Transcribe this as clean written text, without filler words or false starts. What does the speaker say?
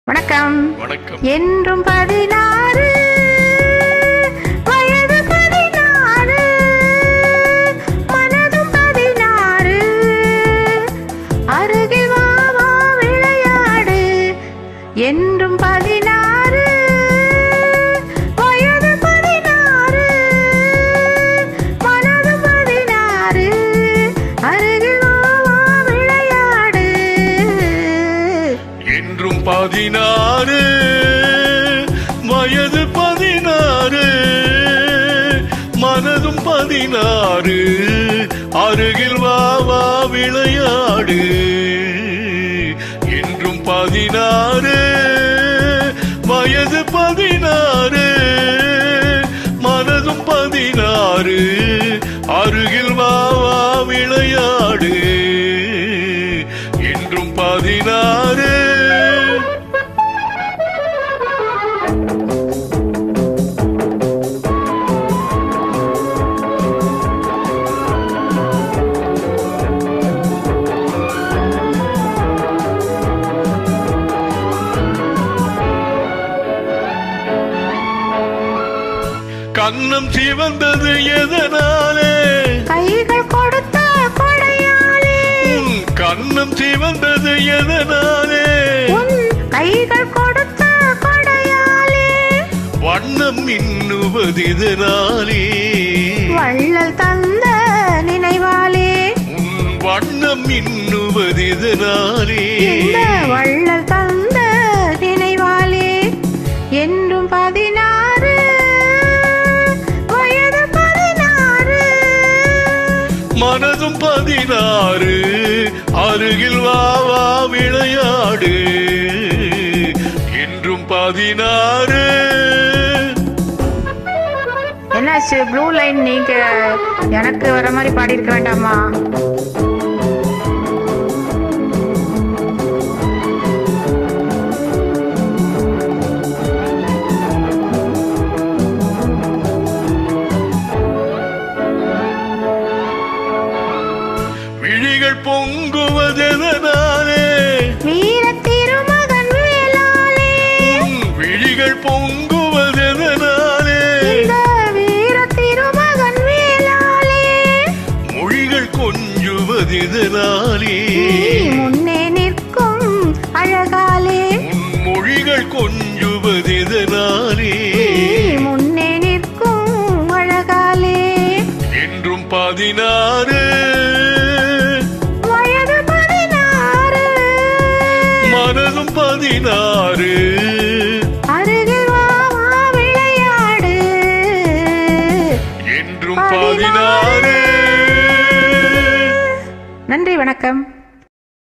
வணக்கம். வணக்கம். என்றும் 16 வயது 16 மனதும் 16 அருகில் வா வா விளையாடு. என்றும் 16 வயது 16 மனதும் 16 அருகில் வா வா விளையாடு. என்றும் 16 வயது 16 மனதும் 16 அருகில் வா வா விளையாடு. என்றும் 16 வயது 16 மனதும் 16 அருகில் வா வா விளையாடு. என்றும் 16 கண்ணம் சிவந்தது எதனாலே? கைகள் கொடுத்த கொடையாலே. உன் கண்ணம் சிவந்தது எதனாலே? உன் கைகள் கொடுத்த கொடையாலே. வண்ணம் மின்னுவதிதனாலே. வள்ளல் தந்த நினைவாலே. உன் வண்ணம் மின்னுவதிதனாலே. இந்த வள்ளல் தந்த நினைவாலே. என்றும் 16 வயது 16 மனதும் 16 அருகில் வா வா விளையாடு. என்றும் 16 என்னாச்சு? ப்ளூ லைன் நீங்க எனக்கு வர மாதிரி பாடி இருக்க வேண்டாமா? விழிகள் பொங்குவதெதனாலே? வீர திருமகன் வேளாலே. விழிகள் பொங்குவதெதனாலே? இந்த வீர திருமகன் வேளாலே. மொழிகள் கொஞ்சுவதெதனாலே? நீ முன்னே நிற்கும் அழகாலே. உன் மொழிகள் கொஞ்சுவதெதனாலே? நீ முன்னே நிற்கும் அழகாலே. என்றும் 16 வயது 16 மனதும் 16 அருகில் வா வா விளையாடு. என்றும் 16 நன்றி, வணக்கம்.